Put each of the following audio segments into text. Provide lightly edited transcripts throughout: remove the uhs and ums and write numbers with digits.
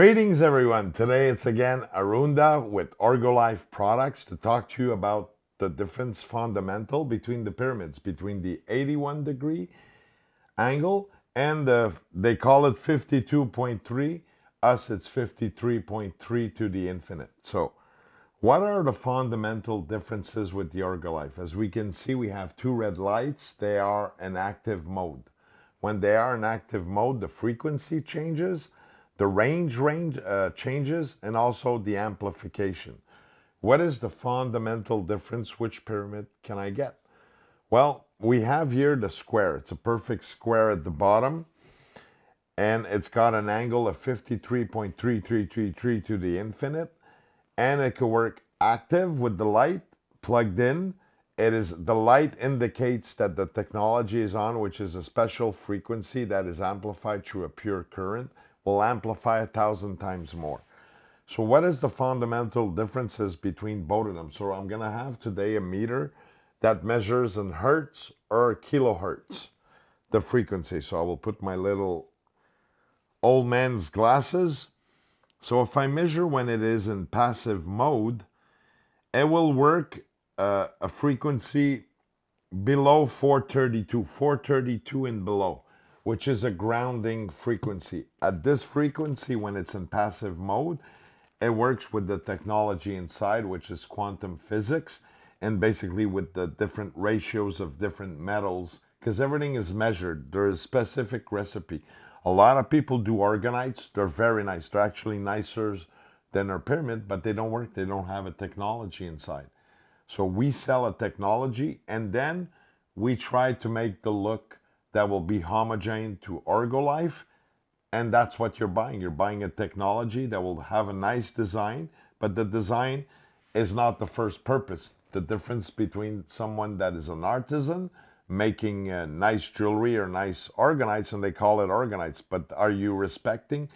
Greetings everyone. Today it's again Arunda with Orgo-Life products to talk to you about the difference fundamental between the pyramids, between the 81-degree angle and they call it 52.3. Us it's 53.3 to the infinite. So what are the fundamental differences with the Orgo-Life? As we can see, we have two red lights. They are in active mode. When they are in active mode, the frequency changes, the range changes, and also the amplification. What is the fundamental difference? Which pyramid can I get? Well, we have here the square. It's a perfect square at the bottom, and it's got an angle of 53.3333 to the infinite, and it can work active with the light plugged in. The light indicates that the technology is on, which is a special frequency that is amplified through a pure current, will amplify 1,000 times more. So what is the fundamental differences between both of them? So I'm going to have today a meter that measures in hertz or kilohertz, the frequency. So I will put my little old man's glasses. So if I measure when it is in passive mode, it will work a frequency below 432 and below, which is a grounding frequency. At this frequency, when it's in passive mode, it works with the technology inside, which is quantum physics, and basically with the different ratios of different metals, because everything is measured. There is a specific recipe. A lot of people do organites. They're very nice. They're actually nicer than our pyramid, but they don't work. They don't have a technology inside. So we sell a technology, and then we try to make the look that will be homogeneous to Orgo-Life, and that's what you're buying. You're buying a technology that will have a nice design, but the design is not the first purpose. The difference between someone that is an artisan making nice jewelry or nice organites, and they call it organites, but are you respecting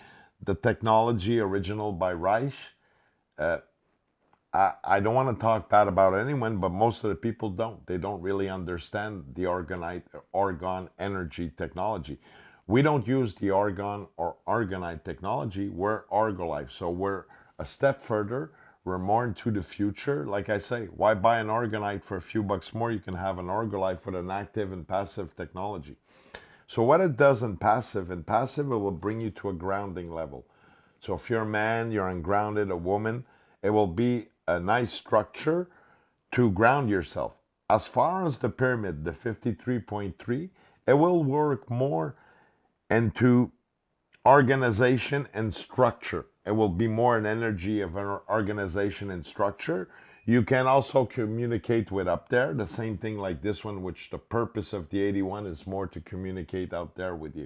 the technology original by Reich? I don't want to talk bad about anyone, but most of the people don't. They don't really understand the orgone energy technology. We don't use the orgone or orgonite technology. We're Orgo-Life. So we're a step further. We're more into the future. Like I say, why buy an orgonite for a few bucks more? You can have an Orgo-Life with an active and passive technology. So what it does in passive, it will bring you to a grounding level. So if you're a man, you're ungrounded, a woman, it will be a nice structure to ground yourself. As far as the pyramid, the 53.3, it will work more into organization and structure. It will be more an energy of an organization and structure. You can also communicate with up there, the same thing like this one, which the purpose of the 81 is more to communicate out there with the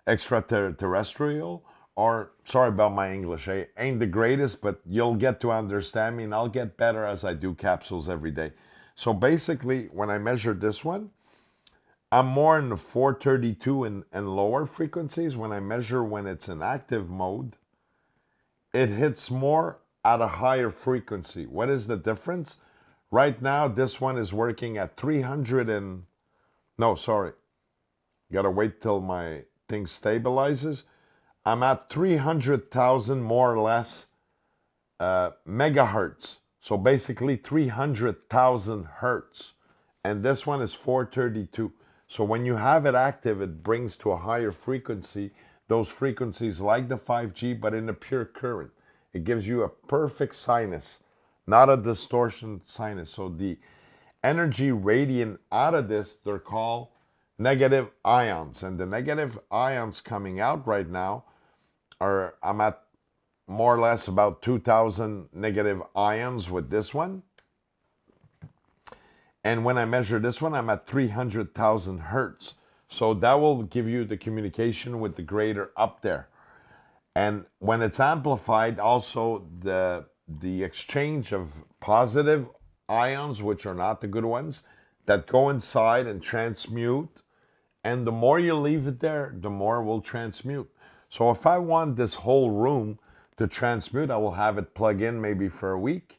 extraterrestrial. Or, sorry about my English, I ain't the greatest, but you'll get to understand me, and I'll get better as I do capsules every day. So basically, when I measure this one, I'm more in the 432 and lower frequencies. When I measure when it's in active mode, it hits more at a higher frequency. What is the difference? Right now, this one is working at 300 and... No, sorry. Gotta wait till my thing stabilizes. I'm at 300,000 more or less megahertz. So basically 300,000 hertz. And this one is 432. So when you have it active, it brings to a higher frequency, those frequencies like the 5G, but in a pure current. It gives you a perfect sinus, not a distortion sinus. So the energy radiant out of this, they're called negative ions. And the negative ions coming out right now, I'm at more or less about 2,000 negative ions with this one. And when I measure this one, I'm at 300,000 hertz. So that will give you the communication with the greater up there. And when it's amplified, also the exchange of positive ions, which are not the good ones, that go inside and transmute. And the more you leave it there, the more it will transmute. So if I want this whole room to transmute, I will have it plug in maybe for a week.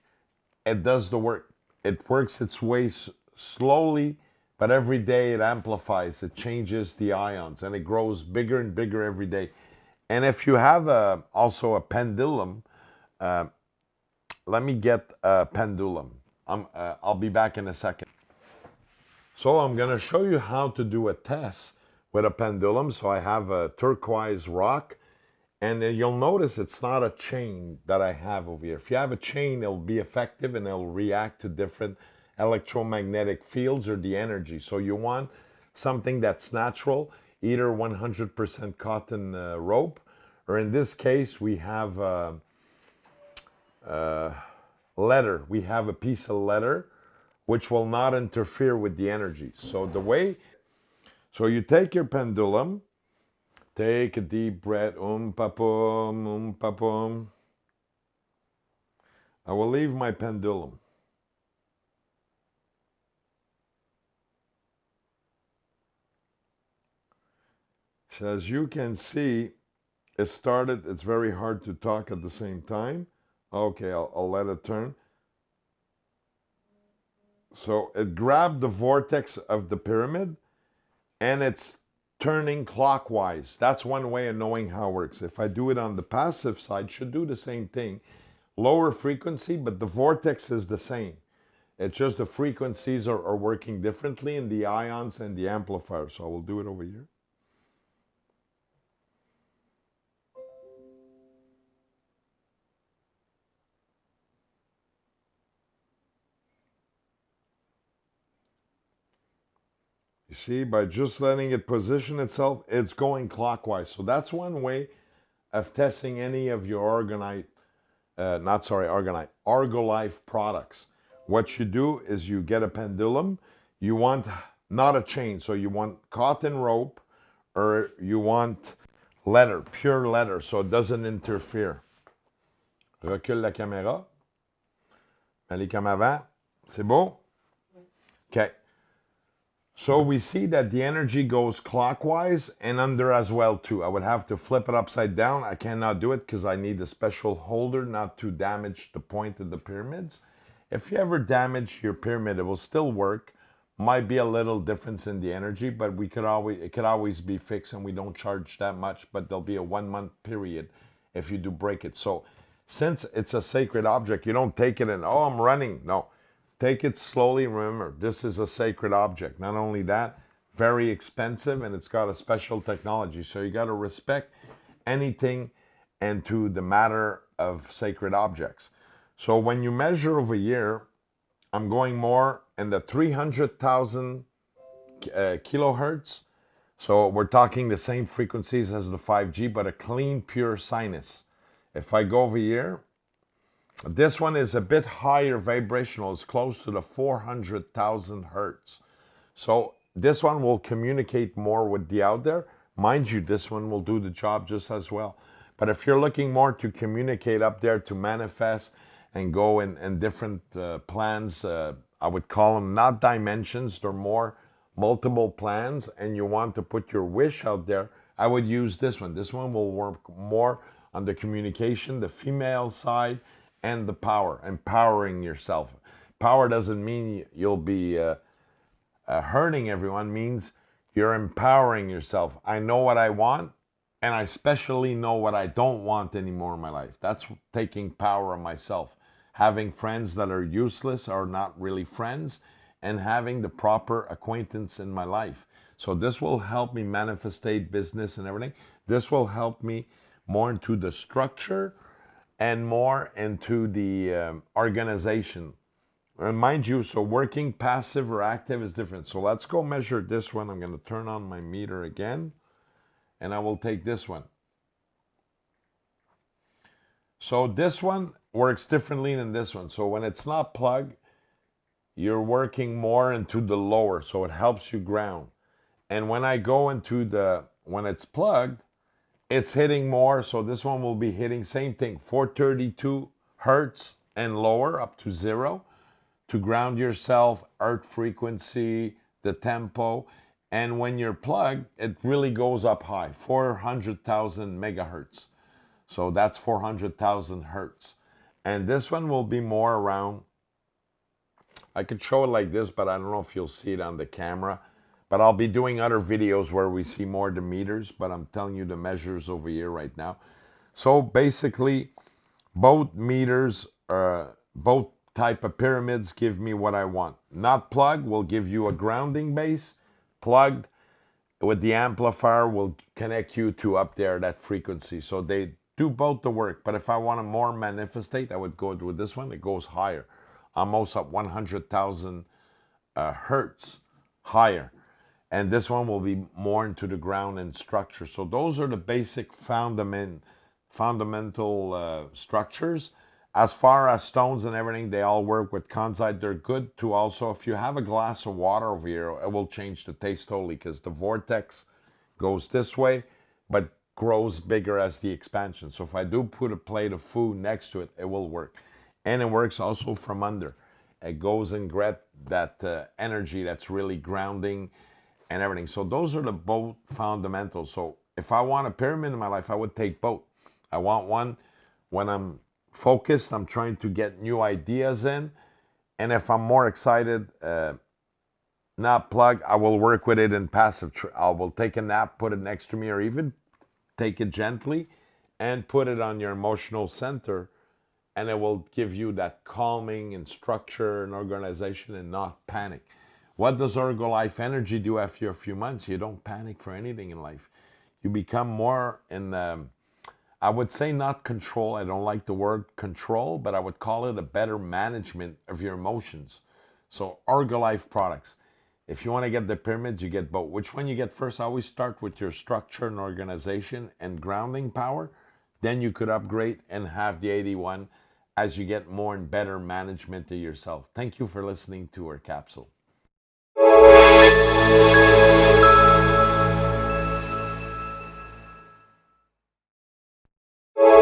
It does the work. It works its way slowly, but every day it amplifies. It changes the ions, and it grows bigger and bigger every day. And if you have also a pendulum, let me get a pendulum. I'll be back in a second. So I'm going to show you how to do a test with a pendulum. So I have a turquoise rock, and you'll notice it's not a chain that I have over here. If you have a chain, it'll be effective and it'll react to different electromagnetic fields or the energy. So you want something that's natural, either 100% cotton rope, or in this case, we have leather. We have a piece of leather which will not interfere with the energy. So you take your pendulum, take a deep breath, pa-pum, pa-pum. I will leave my pendulum. So as you can see, it's very hard to talk at the same time. Okay, I'll let it turn. So it grabbed the vortex of the pyramid and it's turning clockwise. That's one way of knowing how it works. If I do it on the passive side, should do the same thing. Lower frequency, but the vortex is the same. It's just the frequencies are working differently in the ions and the amplifier. So I will do it over here. You see, by just letting it position itself, it's going clockwise. So that's one way of testing any of your Orgo-Life products. What you do is you get a pendulum. You want not a chain, so you want cotton rope, or you want leather, pure leather, so it doesn't interfere. Recule la caméra. Allez comme avant. C'est beau? Okay. So we see that the energy goes clockwise and under as well too. I would have to flip it upside down. I cannot do it because I need a special holder not to damage the point of the pyramids. If you ever damage your pyramid, it will still work. Might be a little difference in the energy, but it could always be fixed, and we don't charge that much, but there'll be a 1 month period if you do break it. So since it's a sacred object, you don't take it and, oh, I'm running. No. Take it slowly. Remember, this is a sacred object. Not only that, very expensive, and it's got a special technology. So you got to respect anything and to the matter of sacred objects. So when you measure over here, I'm going more in the 300,000 kilohertz. So we're talking the same frequencies as the 5G, but a clean, pure sinus. If I go over here, this one is a bit higher vibrational. It's close to the 400,000 hertz. So this one will communicate more with the out there. Mind you, this one will do the job just as well. But if you're looking more to communicate up there, to manifest and go in different plans, I would call them not dimensions, they're more multiple plans, and you want to put your wish out there, I would use this one. This one will work more on the communication, the female side, and the power, empowering yourself. Power doesn't mean you'll be hurting everyone, means you're empowering yourself. I know what I want, and I especially know what I don't want anymore in my life. That's taking power of myself. Having friends that are useless or not really friends, and having the proper acquaintance in my life. So this will help me manifestate business and everything. This will help me more into the structure and more into the organization. And mind you, so working passive or active is different. So let's go measure this one. I'm going to turn on my meter again, and I will take this one. So this one works differently than this one. So when it's not plugged, you're working more into the lower, so it helps you ground. And when I go into when it's plugged, it's hitting more, so this one will be hitting, same thing, 432 hertz and lower, up to 0, to ground yourself, earth frequency, the tempo. And when you're plugged, it really goes up high, 400,000 megahertz. So that's 400,000 hertz. And this one will be more around, I could show it like this, but I don't know if you'll see it on the camera. But I'll be doing other videos where we see more the meters, but I'm telling you the measures over here right now. So basically, both meters, both type of pyramids give me what I want. Not plug will give you a grounding base. Plugged with the amplifier will connect you to up there, that frequency. So they do both the work. But if I want to more manifestate, I would go with this one. It goes higher, almost up 100,000 hertz higher. And this one will be more into the ground and structure. So those are the basic fundamental structures. As far as stones and everything, they all work with Kanzite. They're good to also, if you have a glass of water over here, it will change the taste totally, because the vortex goes this way, but grows bigger as the expansion. So if I do put a plate of food next to it, it will work. And it works also from under. It goes and get that energy that's really grounding and everything. So those are the both fundamentals. So if I want a pyramid in my life, I would take both. I want one when I'm focused, I'm trying to get new ideas in. And if I'm more excited, not plug, I will work with it in passive. I will take a nap, put it next to me, or even take it gently and put it on your emotional center. And it will give you that calming and structure and organization and not panic. What does Orgo-Life energy do after a few months? You don't panic for anything in life. You become more in, I would say not control. I don't like the word control, but I would call it a better management of your emotions. So Orgo-Life products. If you want to get the pyramids, you get both. Which one you get first? I always start with your structure and organization and grounding power. Then you could upgrade and have the 81 as you get more and better management of yourself. Thank you for listening to our capsule.